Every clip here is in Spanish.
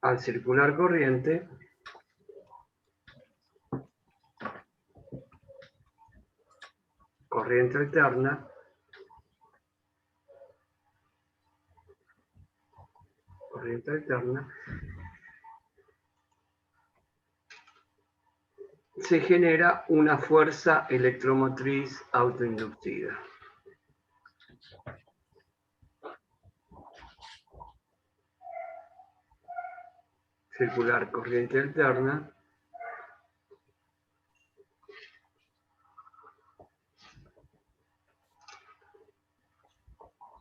al circular corriente, corriente alterna, se genera una fuerza electromotriz autoinducida. Circular corriente alterna,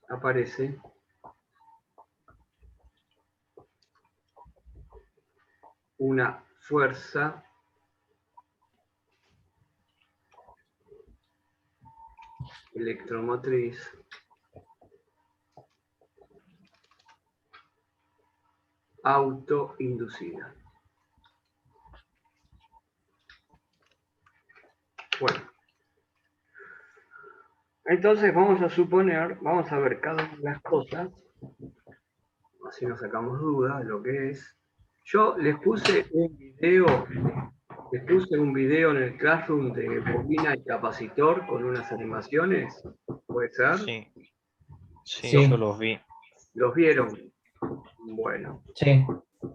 aparece una fuerza electromotriz autoinducida. Bueno, entonces vamos a suponer, vamos a ver cada una de las cosas, así nos sacamos dudas de lo que es. Yo les puse un video en el Classroom de bobina y capacitor con unas animaciones, ¿puede ser? Sí, sí, yo los vi. ¿Los vieron? Bueno. Sí.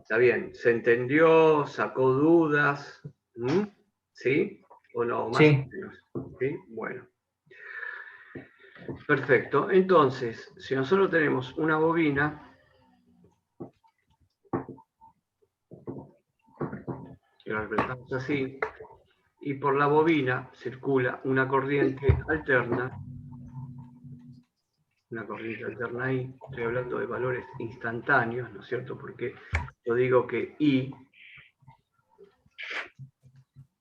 Está bien, ¿se entendió? ¿Sacó dudas? ¿Sí? ¿O no? Más Sí. o menos. ¿Sí? Bueno. Perfecto. Entonces, si nosotros tenemos una bobina, y la representamos así, y por la bobina circula una corriente alterna ahí, estoy hablando de valores instantáneos, ¿no es cierto? Porque yo digo que I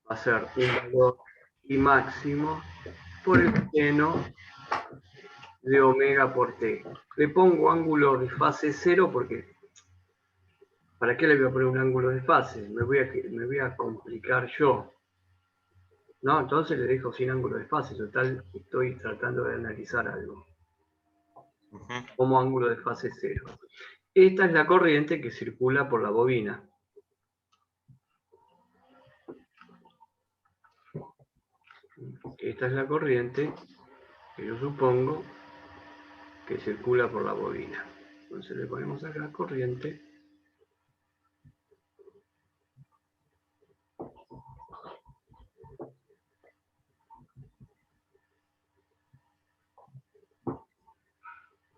va a ser un valor I máximo por el seno de omega por t. Le pongo ángulo de fase 0 porque ¿para qué le voy a poner un ángulo de fase? Me voy a complicar yo. No, entonces le dejo sin ángulo de fase. Total, estoy tratando de analizar algo. Como ángulo de fase 0. Esta es la corriente que circula por la bobina. Esta es la corriente que yo supongo que circula por la bobina. Entonces le ponemos acá corriente.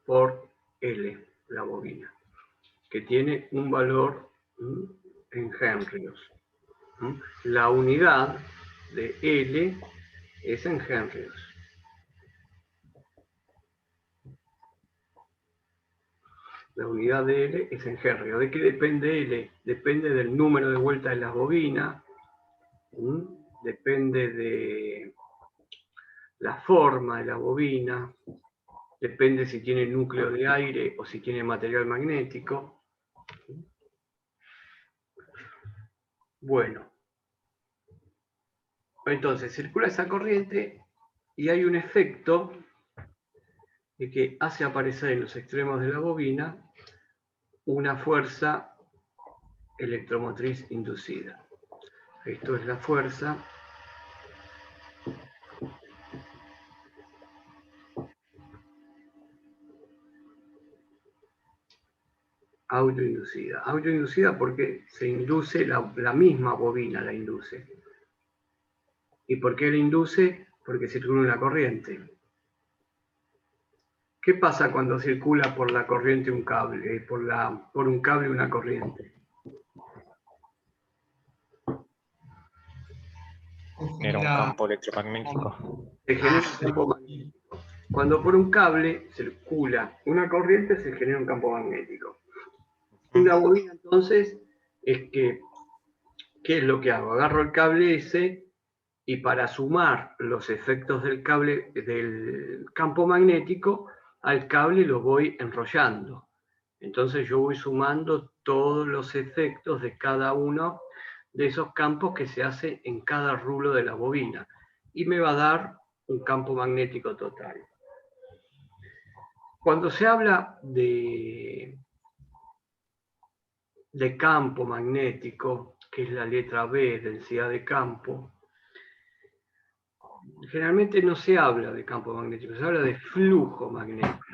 Por L, la bobina, que tiene un valor en henrios. La unidad de L es en henrios. La unidad de L es en henrios. ¿De qué depende L? Depende del número de vueltas de las bobinas, depende de la forma de la bobina, depende si tiene núcleo de aire o si tiene material magnético. Bueno, entonces circula esa corriente y hay un efecto de que hace aparecer en los extremos de la bobina una fuerza electromotriz inducida. Esto es la fuerza autoinducida. Autoinducida porque se induce, la misma bobina la induce. ¿Y por qué la induce? Porque circula una corriente. ¿Qué pasa cuando circula por la corriente un cable, por un cable una corriente? Era un campo electromagnético. Se genera un campo magnético. Cuando por un cable circula una corriente, se genera un campo magnético. Una bobina, entonces, es que, ¿qué es lo que hago? Agarro el cable ese y para sumar los efectos del cable, del campo magnético, al cable lo voy enrollando. Entonces yo voy sumando todos los efectos de cada uno de esos campos que se hace en cada rulo de la bobina. Y me va a dar un campo magnético total. Cuando se habla de de campo magnético, que es la letra B, densidad de campo, generalmente no se habla de campo magnético, se habla de flujo magnético.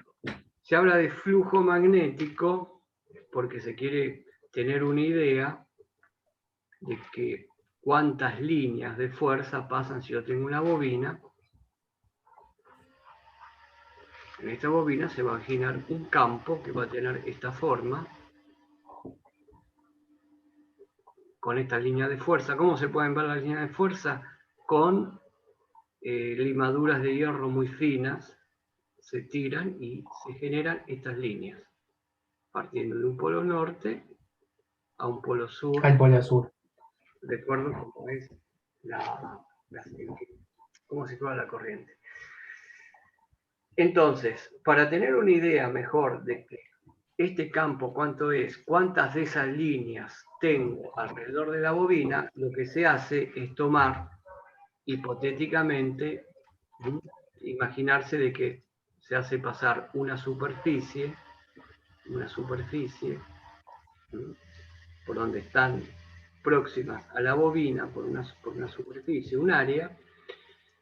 Se habla de flujo magnético porque se quiere tener una idea de que cuántas líneas de fuerza pasan si yo tengo una bobina. En esta bobina se va a girar un campo que va a tener esta forma, con esta línea de fuerza. ¿Cómo se pueden ver las líneas de fuerza? Con limaduras de hierro muy finas, se tiran y se generan estas líneas, partiendo de un polo norte a un polo sur. Al polo sur. De acuerdo cómo es cómo se crea la corriente. Entonces, para tener una idea mejor de que este campo cuánto es, cuántas de esas líneas tengo alrededor de la bobina, lo que se hace es tomar hipotéticamente, imaginarse de que se hace pasar una superficie por donde están próximas a la bobina, por una superficie, un área,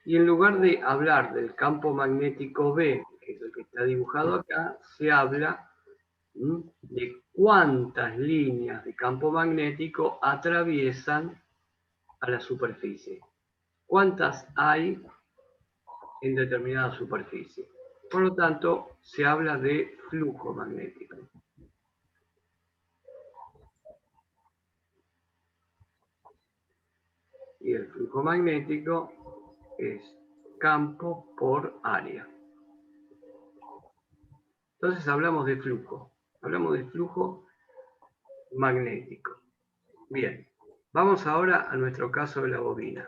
y en lugar de hablar del campo magnético B, que es el que está dibujado acá, se habla de cuántas líneas de campo magnético atraviesan a la superficie. ¿Cuántas hay en determinada superficie? Por lo tanto, se habla de flujo magnético. Y el flujo magnético es campo por área. Entonces hablamos de flujo magnético. Bien, vamos ahora a nuestro caso de la bobina.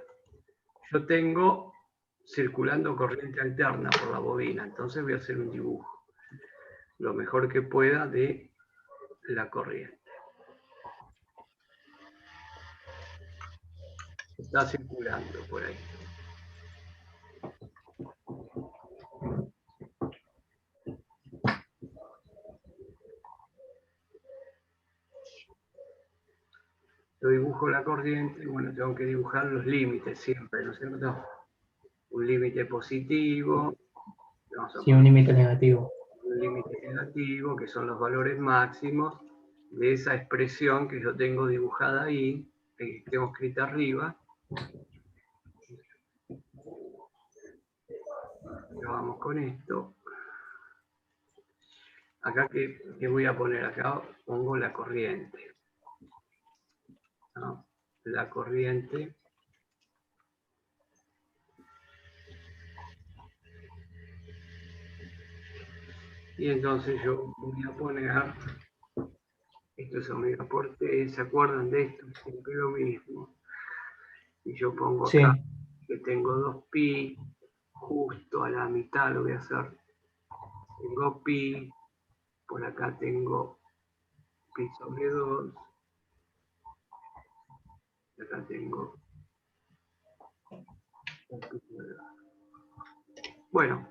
Yo tengo circulando corriente alterna por la bobina, entonces voy a hacer un dibujo lo mejor que pueda de la corriente. Está circulando por ahí. Yo dibujo la corriente, bueno, tengo que dibujar los límites siempre, ¿no es cierto? Un límite positivo. Sí, un límite negativo. Un límite negativo, que son los valores máximos de esa expresión que yo tengo dibujada ahí, que tengo escrita arriba. Ya vamos con esto. Acá, ¿qué voy a poner? Acá pongo la corriente. ¿No? La corriente. Y entonces yo voy a poner, esto es omega por T, ¿se acuerdan de esto? Siempre lo mismo. Y yo pongo acá que tengo 2pi, justo a la mitad lo voy a hacer. Tengo pi, por acá tengo pi sobre 2. Acá tengo pi sobre 2. Bueno,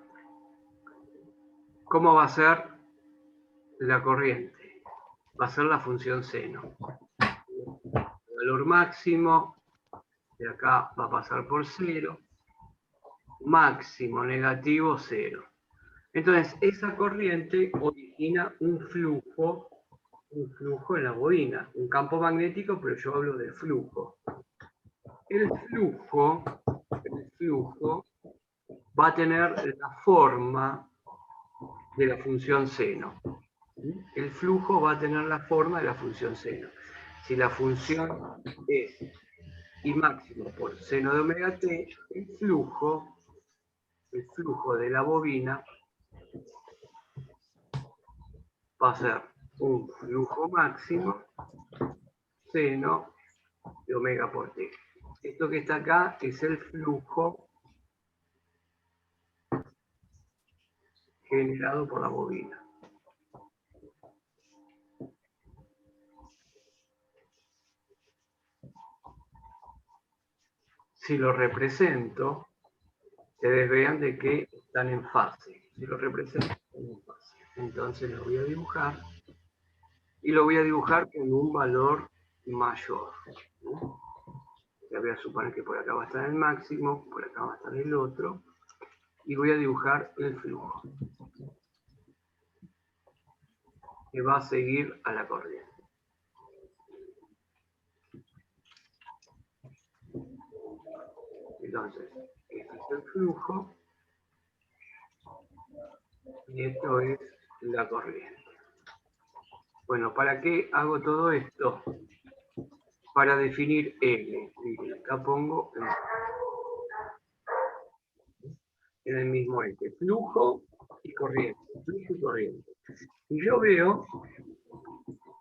¿cómo va a ser la corriente? Va a ser la función seno. El valor máximo de acá va a pasar por 0. Máximo negativo 0. Entonces, esa corriente origina un flujo en la bobina, un campo magnético, pero yo hablo de flujo. El flujo va a tener la forma de la función seno. El flujo va a tener la forma de la función seno. Si la función es I máximo por seno de omega t, el flujo de la bobina va a ser un flujo máximo seno de omega por t. Esto que está acá es el flujo generado por la bobina. Si lo represento, ustedes vean de que están en fase. Si lo represento, están en fase. Entonces lo voy a dibujar. y lo voy a dibujar con un valor mayor, ¿no? Ya voy a suponer que por acá va a estar el máximo, por acá va a estar el otro, y voy a dibujar el flujo que va a seguir a la corriente. Entonces, este es el flujo y esto es la corriente. Bueno, ¿para qué hago todo esto? Para definir L. Miren, acá pongo en el mismo eje, flujo y corriente, flujo y corriente. Si yo veo,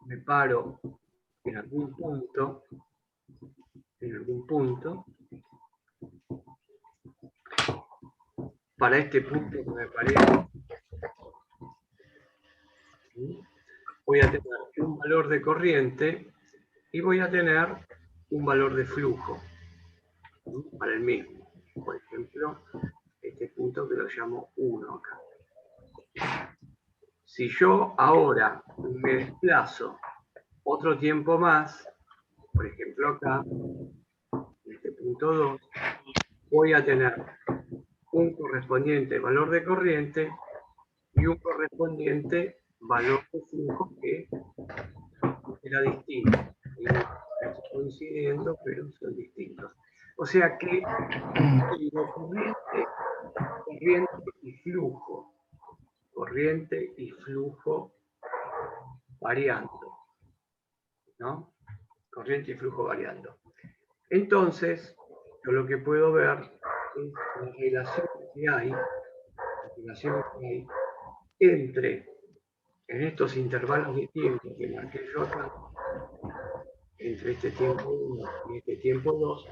me paro en algún punto, para este punto que me paré, voy a tener un valor de corriente y voy a tener un valor de flujo para el mismo. Por ejemplo, este punto que lo llamo 1 acá. Si yo ahora me desplazo otro tiempo más, por ejemplo acá, en este punto 2, voy a tener un correspondiente valor de corriente y un correspondiente valor de flujo que era distinto. Están coincidiendo, pero son distintos. O sea que tengo corriente y flujo variando, ¿no? Corriente y flujo variando. Entonces, yo lo que puedo ver es la relación que hay entre, en estos intervalos de tiempo que marqué yo acá, entre este tiempo 1 y este tiempo 2,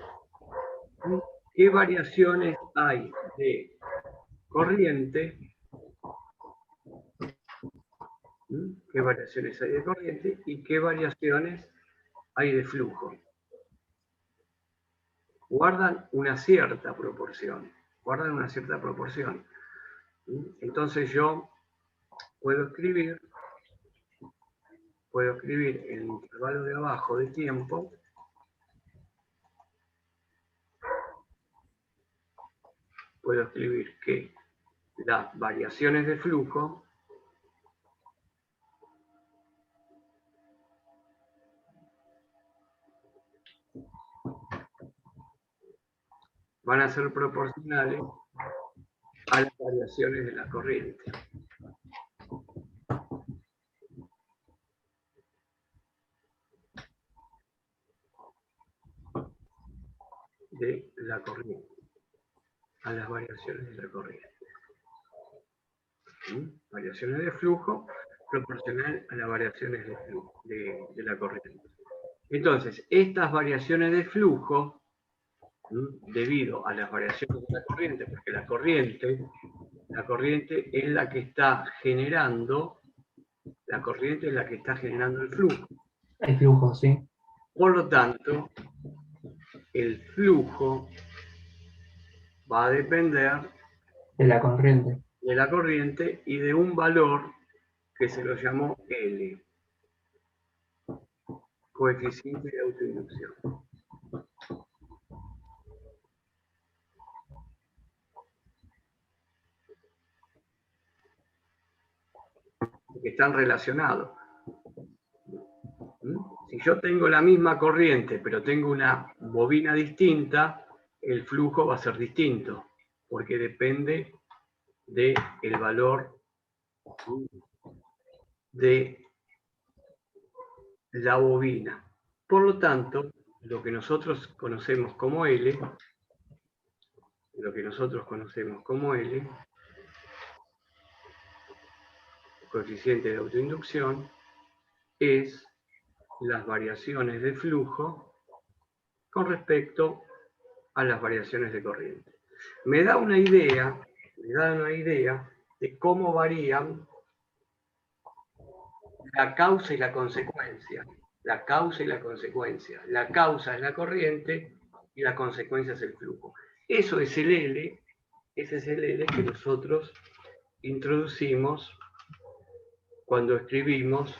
qué variaciones hay de corriente, y qué variaciones hay de flujo. Guardan una cierta proporción. Entonces yo puedo escribir en el intervalo de abajo de tiempo, puedo escribir que las variaciones de flujo van a ser proporcionales a las variaciones de la corriente. A las variaciones de la corriente. Variaciones de flujo proporcional a las variaciones de la corriente. Entonces, estas variaciones de flujo, debido a las variaciones de la corriente, porque la corriente es la que está generando, el flujo. El flujo, sí. Por lo tanto, el flujo va a depender de la corriente y de un valor que se lo llamó L, coeficiente de autoinducción. Que están relacionados. Si yo tengo la misma corriente, pero tengo una bobina distinta, el flujo va a ser distinto, porque depende del valor de la bobina. Por lo tanto, lo que nosotros conocemos como L, coeficiente de autoinducción, es las variaciones de flujo con respecto a las variaciones de corriente. Me da una idea de cómo varían la causa y la consecuencia. La causa es la corriente y la consecuencia es el flujo. Eso es el L, ese es el L que nosotros introducimos cuando escribimos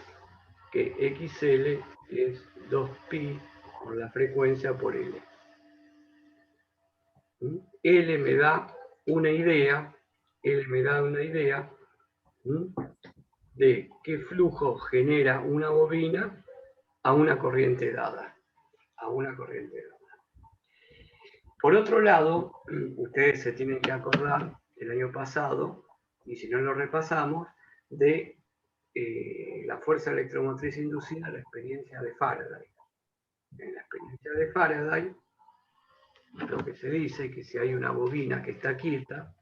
que XL es 2pi por la frecuencia por L. L me da una idea, de qué flujo genera una bobina a una corriente dada. Por otro lado, ustedes se tienen que acordar del año pasado, y si no lo repasamos, de la fuerza electromotriz inducida, la experiencia de Faraday. En la experiencia de Faraday, lo que se dice es que si hay una bobina que está quieta,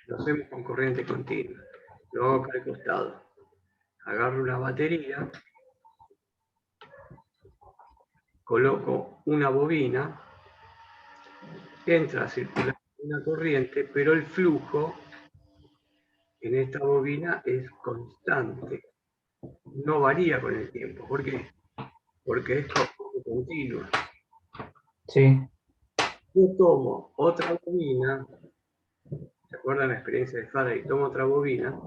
lo hacemos con corriente continua, lo hago acá al costado, agarro una batería, coloco una bobina, entra a circular una corriente, pero el flujo en esta bobina es constante, no varía con el tiempo. ¿Por qué? Porque es continua. Sí. Yo tomo otra bobina, ¿se acuerdan la experiencia de Faraday? Tomo otra bobina,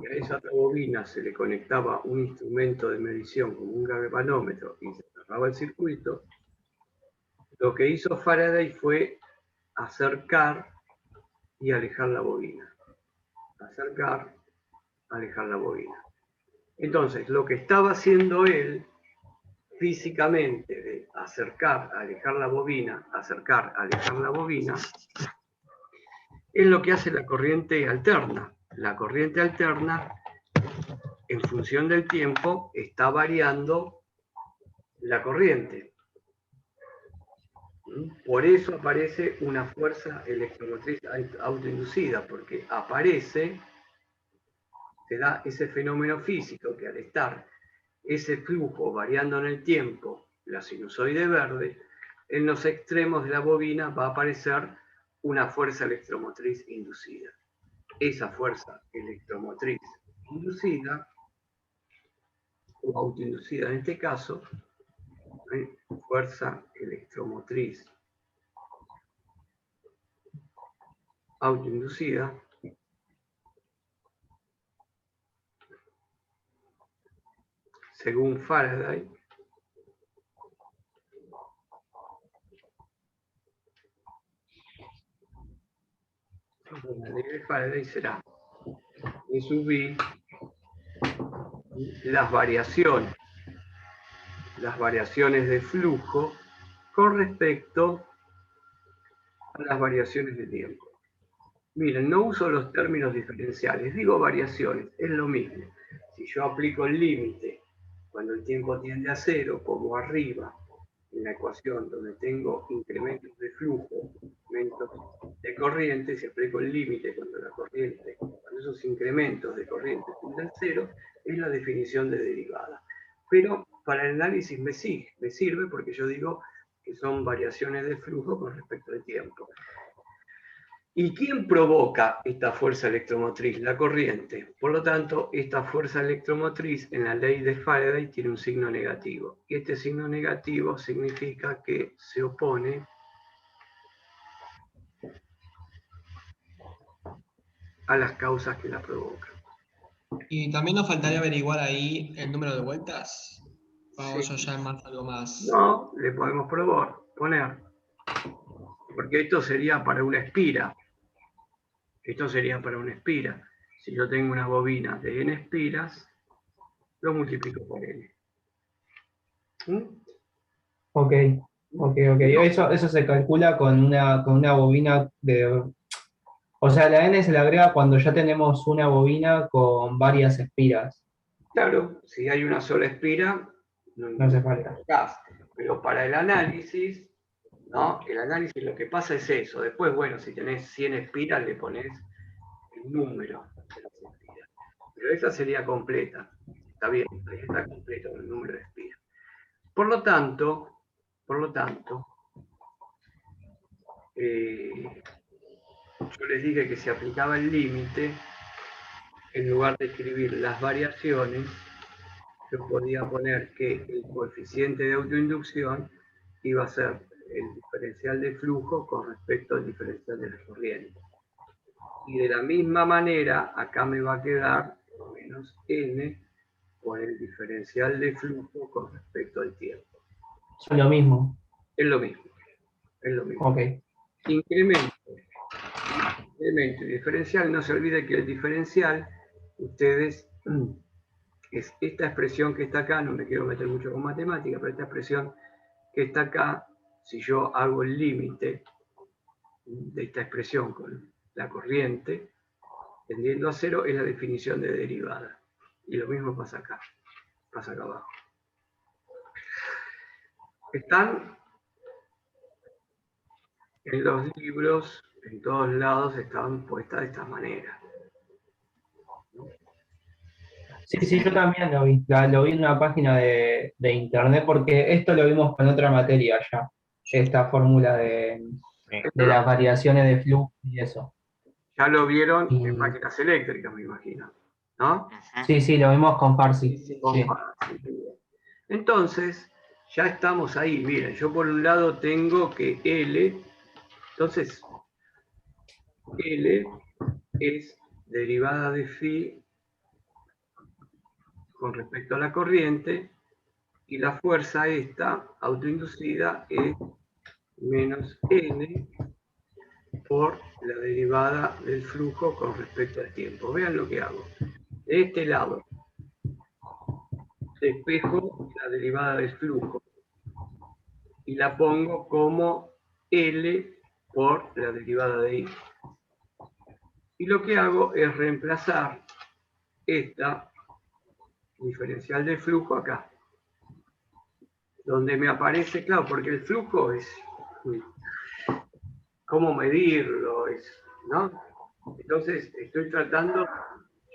y a esa otra bobina se le conectaba un instrumento de medición como un galvanómetro y se cerraba el circuito. Lo que hizo Faraday fue acercar y alejar la bobina. Acercar, alejar la bobina. Entonces, lo que estaba haciendo él físicamente de acercar, alejar la bobina, acercar, alejar la bobina, es lo que hace la corriente alterna. La corriente alterna, en función del tiempo, está variando la corriente. Por eso aparece una fuerza electromotriz autoinducida, porque aparece, se da ese fenómeno físico que al estar ese flujo variando en el tiempo, la sinusoide verde, en los extremos de la bobina va a aparecer una fuerza electromotriz inducida. Esa fuerza electromotriz inducida, o autoinducida en este caso, fuerza electromotriz autoinducida, según Faraday, la ley de Faraday será E sub V las variaciones de flujo con respecto a las variaciones de tiempo. Miren, no uso los términos diferenciales, digo variaciones, es lo mismo. Si yo aplico el límite cuando el tiempo tiende a cero, como arriba, en la ecuación donde tengo incrementos de flujo, incrementos de corriente, si aplico el límite cuando esos incrementos de corriente tienden a cero, es la definición de derivada. Pero para el análisis me sirve porque yo digo que son variaciones de flujo con respecto al tiempo. ¿Y quién provoca esta fuerza electromotriz? La corriente. Por lo tanto, esta fuerza electromotriz en la ley de Faraday tiene un signo negativo. Y este signo negativo significa que se opone a las causas que la provocan. Y también nos faltaría averiguar ahí el número de vueltas. Vamos Sí. ya más algo más. No, le podemos poner. Porque esto sería para una espira. Si yo tengo una bobina de n espiras, lo multiplico por n. Ok. Eso se calcula con una bobina de... O sea, la N se le agrega cuando ya tenemos una bobina con varias espiras. Claro, si hay una sola espira, No hace falta. Pero para el análisis, ¿no? El análisis lo que pasa es eso. Después, bueno, si tenés 100 espiras, le pones el número de las espiras. Pero esa sería completa. Está bien, ahí está completo con el número de espiras. Por lo tanto, yo les dije que se aplicaba el límite, en lugar de escribir las variaciones, yo podía poner que el coeficiente de autoinducción iba a ser el diferencial de flujo con respecto al diferencial de la corriente. Y de la misma manera, acá me va a quedar menos n por el diferencial de flujo con respecto al tiempo. Son lo mismo. Es lo mismo. Es lo mismo. Ok. Incremento y diferencial. No se olvide que el diferencial, ustedes, es esta expresión que está acá, no me quiero meter mucho con matemática, pero esta expresión que está acá, si yo hago el límite de esta expresión con la corriente, tendiendo a cero, es la definición de derivada. Y lo mismo pasa acá abajo. Están en los libros, en todos lados están puestas de esta manera. Sí, yo también lo vi. Lo vi en una página de internet porque esto lo vimos con otra materia ya. Esta fórmula de las variaciones de flujo y eso. Ya lo vieron en máquinas eléctricas, me imagino, ¿no? Sí, lo vimos con Farsi. Sí. Entonces, ya estamos ahí. Miren, yo por un lado tengo que L, entonces L es derivada de phi con respecto a la corriente, y la fuerza esta, autoinducida, es menos n por la derivada del flujo con respecto al tiempo. Vean lo que hago. De este lado, despejo la derivada del flujo y la pongo como L por la derivada de I. Y lo que hago es reemplazar esta diferencial de flujo acá, donde me aparece, claro, porque el flujo es cómo medirlo, ¿no? Entonces estoy tratando de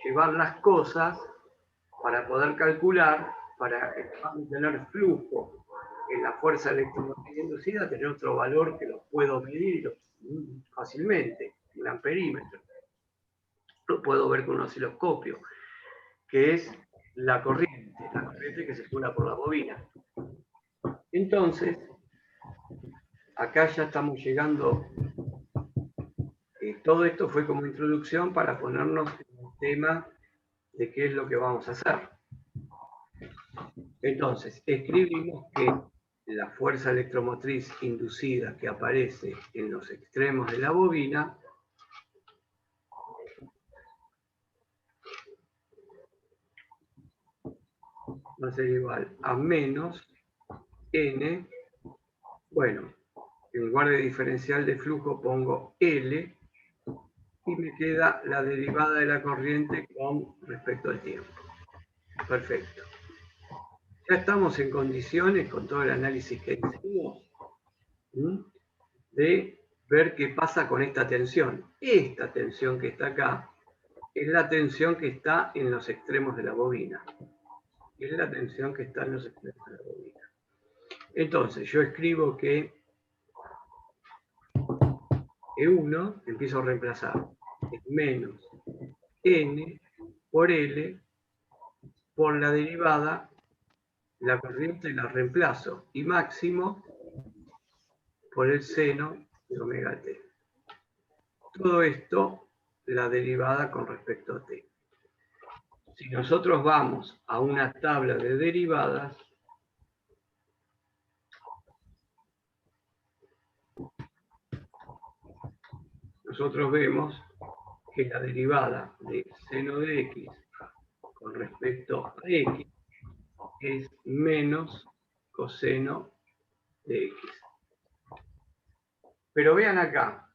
llevar las cosas para poder calcular, para tener flujo en la fuerza electromotriz inducida, tener otro valor que lo puedo medir fácilmente, un amperímetro. Lo puedo ver con un osciloscopio, que es la corriente que circula por la bobina. Entonces, acá ya estamos llegando, todo esto fue como introducción para ponernos en el tema de qué es lo que vamos a hacer. Entonces, escribimos que la fuerza electromotriz inducida que aparece en los extremos de la bobina va a ser igual a menos n, bueno, en lugar de diferencial de flujo pongo L, y me queda la derivada de la corriente con respecto al tiempo. Perfecto. Ya estamos en condiciones, con todo el análisis que hicimos, de ver qué pasa con esta tensión. Esta tensión que está acá es la tensión que está en los extremos de la bobina. Es la tensión que está en los extremos de la bobina. Entonces, yo escribo que E1, empiezo a reemplazar, es menos N por L por la derivada, la corriente la reemplazo, y máximo por el seno de omega t. Todo esto, la derivada con respecto a t. Si nosotros vamos a una tabla de derivadas, nosotros vemos que la derivada de seno de x con respecto a x es menos coseno de x. Pero vean acá,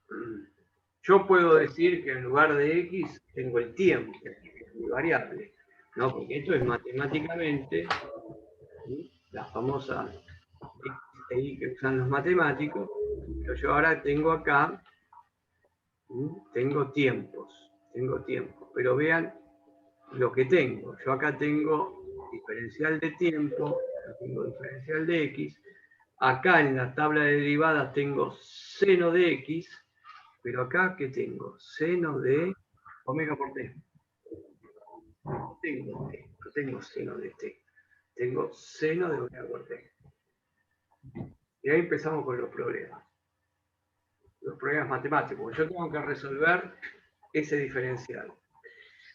yo puedo decir que en lugar de x tengo el tiempo, que es mi variable, ¿no? Porque esto es matemáticamente la famosa XI que usan los matemáticos, pero yo ahora tengo acá, tengo tiempos, pero vean lo que tengo. Yo acá tengo diferencial de tiempo, tengo diferencial de x, acá en la tabla de derivadas tengo seno de x, pero acá, ¿qué tengo? Seno de omega por t. No tengo seno de t. Tengo seno de omega por t. Y ahí empezamos con los problemas. Los problemas matemáticos. Yo tengo que resolver ese diferencial.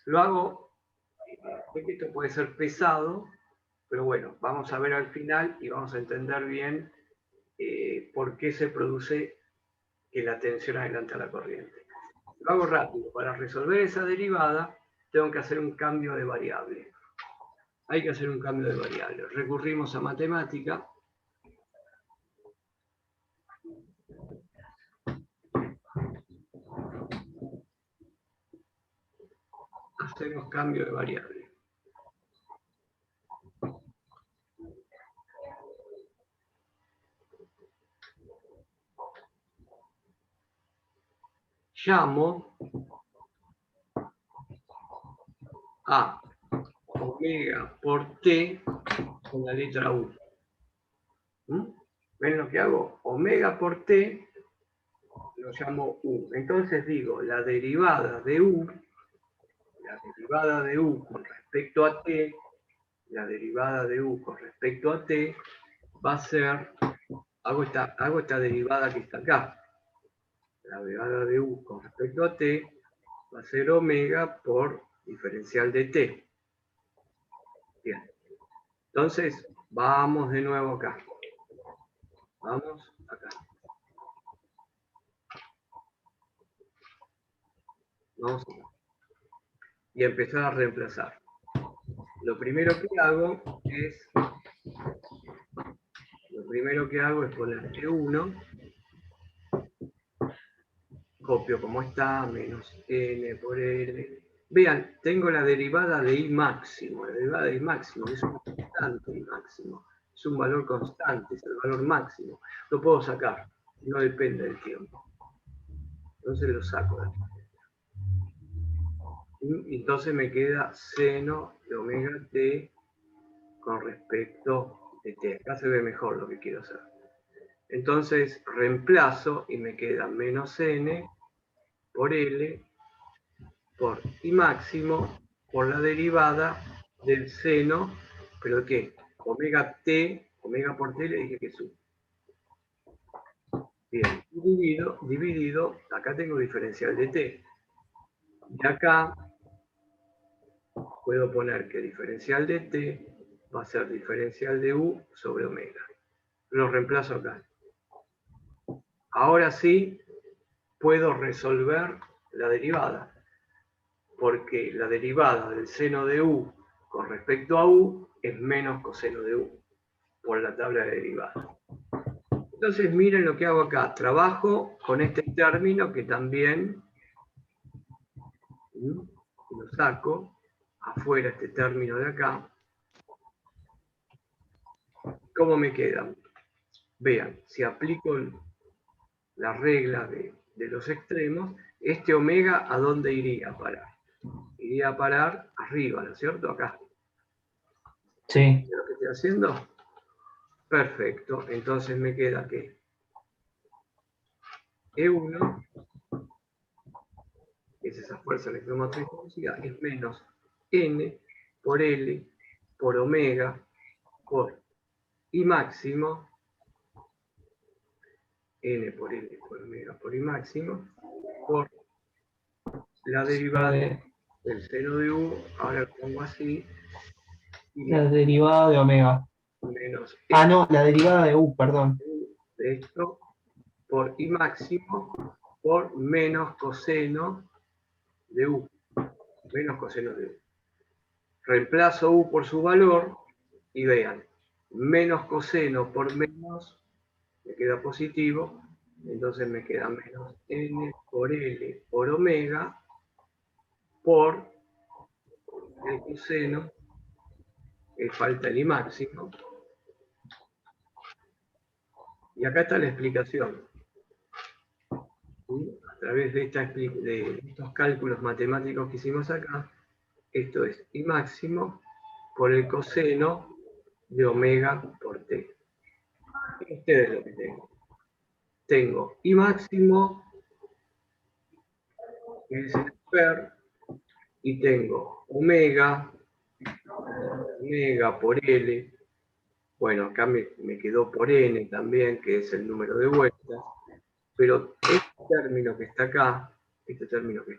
Lo hago, esto puede ser pesado, pero bueno, vamos a ver al final y vamos a entender bien por qué se produce que la tensión adelanta la corriente. Lo hago rápido. Para resolver esa derivada, tengo que hacer un cambio de variable. Hay que hacer un cambio de variable. Recurrimos a matemática. Hacemos cambio de variable. Llamo a omega por t con la letra U. ¿Ven lo que hago? Omega por t lo llamo U. Entonces digo, la derivada de U con respecto a t, la derivada de U con respecto a t va a ser, hago esta derivada que está acá. La derivada de U con respecto a t va a ser omega por diferencial de t. Bien. Entonces, vamos de nuevo acá. Vamos acá. Vamos acá. Y empezar a reemplazar. Lo primero que hago es poner E1, copio como está, menos n por l. Vean, tengo la derivada de I máximo. La derivada de I máximo es un constante I máximo. Es un valor constante, es el valor máximo. Lo puedo sacar, no depende del tiempo. Entonces lo saco de aquí. Y entonces me queda seno de omega t con respecto de t. Acá se ve mejor lo que quiero hacer. Entonces reemplazo y me queda menos n por l por I máximo por la derivada del seno, pero ¿qué? Omega t, omega por t le dije que es 1. Bien, dividido, acá tengo diferencial de t. Y acá puedo poner que diferencial de t va a ser diferencial de u sobre omega. Lo reemplazo acá. Ahora sí puedo resolver la derivada, porque la derivada del seno de u con respecto a u es menos coseno de u, por la tabla de derivadas. Entonces miren lo que hago acá. Trabajo con este término que también lo saco afuera, este término de acá. ¿Cómo me quedan? Vean, si aplico la regla de los extremos, este omega, ¿a dónde iría a parar? Iría a parar arriba, ¿no es cierto? Acá. Sí. ¿Lo que estoy haciendo? Perfecto. Entonces me queda que E1, que es esa fuerza electromotriz conocida, es menos N por L por omega por I máximo, N por L por omega por I máximo, por la derivada del seno de U, ahora lo pongo así. La derivada de omega. Menos no, la derivada de u, perdón. de esto por I máximo por menos coseno de U. Menos coseno de U. Reemplazo U por su valor y vean, menos coseno por menos me queda positivo, entonces me queda menos N por L por omega por el coseno, falta el I máximo. Y acá está la explicación. A través de estos cálculos matemáticos que hicimos acá, esto es I máximo por el coseno de omega por t. Ustedes lo que tengo. Tengo I máximo, que es el per, y tengo omega por L Bueno, acá me quedó por n también, que es el número de vueltas. Pero este término que está acá, este término que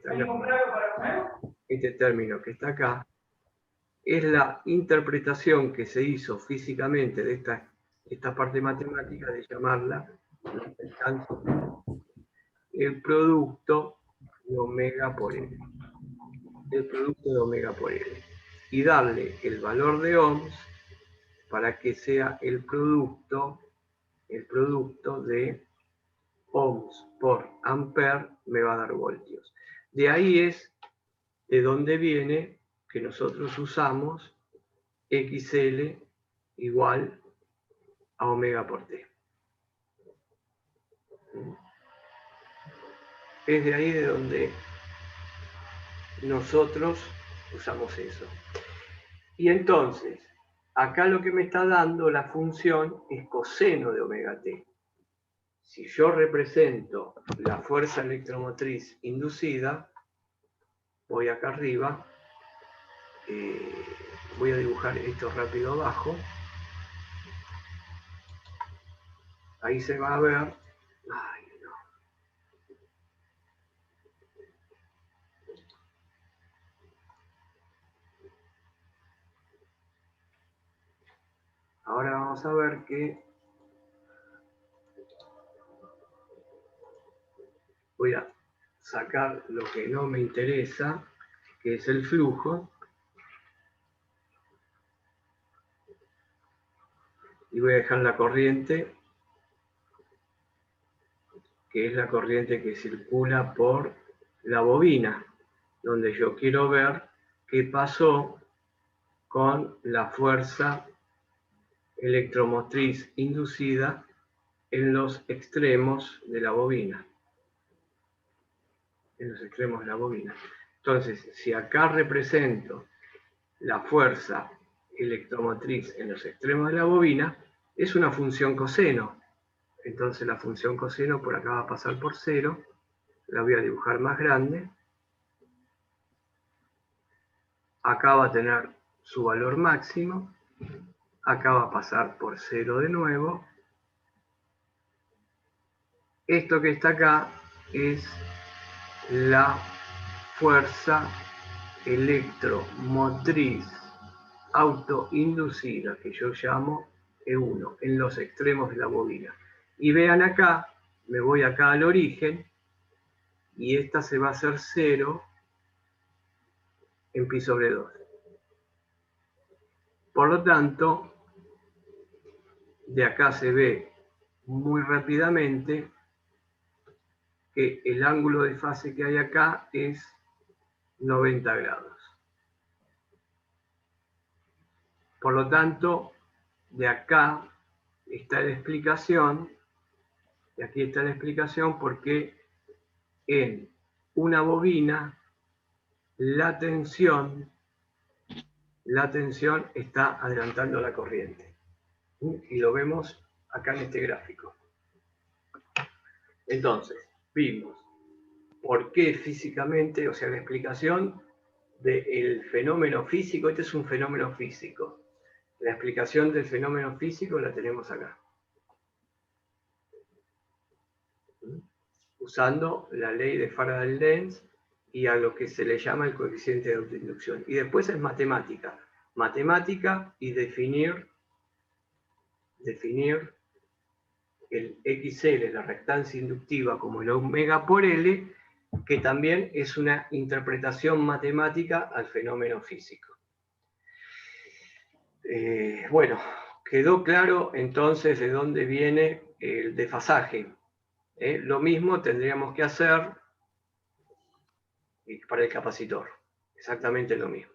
está acá, es la interpretación que se hizo físicamente de esta parte matemática de llamarla el producto de omega por L. El producto de omega por L. Y darle el valor de ohms para que sea el producto de ohms por ampere me va a dar voltios. De ahí es de donde viene que nosotros usamos XL igual a omega por T. Es de ahí de donde nosotros usamos eso. Y entonces, acá lo que me está dando la función es coseno de omega T. Si yo represento la fuerza electromotriz inducida, voy acá arriba, voy a dibujar esto rápido abajo. Ahí se va a ver. Ay, no. Ahora vamos a ver que voy a sacar lo que no me interesa, que es el flujo. Y voy a dejar la corriente, que es la corriente que circula por la bobina, donde yo quiero ver qué pasó con la fuerza electromotriz inducida en los extremos de la bobina. En los extremos de la bobina. Entonces, si acá represento la fuerza electromotriz en los extremos de la bobina, es una función coseno. Entonces la función coseno por acá va a pasar por 0. La voy a dibujar más grande. Acá va a tener su valor máximo. Acá va a pasar por 0 de nuevo. Esto que está acá es la fuerza electromotriz autoinducida, que yo llamo E1, en los extremos de la bobina. Y vean acá, me voy acá al origen, y esta se va a hacer 0 en pi sobre 2. Por lo tanto, de acá se ve muy rápidamente que el ángulo de fase que hay acá es 90 grados. Por lo tanto, de acá está la explicación, y aquí está la explicación porque en una bobina la tensión está adelantando la corriente. Y lo vemos acá en este gráfico. Entonces, vimos por qué físicamente, o sea, la explicación del fenómeno físico, este es un fenómeno físico. La explicación del fenómeno físico la tenemos acá. Usando la ley de Faraday-Lenz y a lo que se le llama el coeficiente de autoinducción. Y después es matemática. Matemática y definir el XL, la reactancia inductiva, como el omega por L, que también es una interpretación matemática al fenómeno físico. Bueno, quedó claro entonces de dónde viene el desfasaje. Lo mismo tendríamos que hacer para el capacitor, exactamente lo mismo.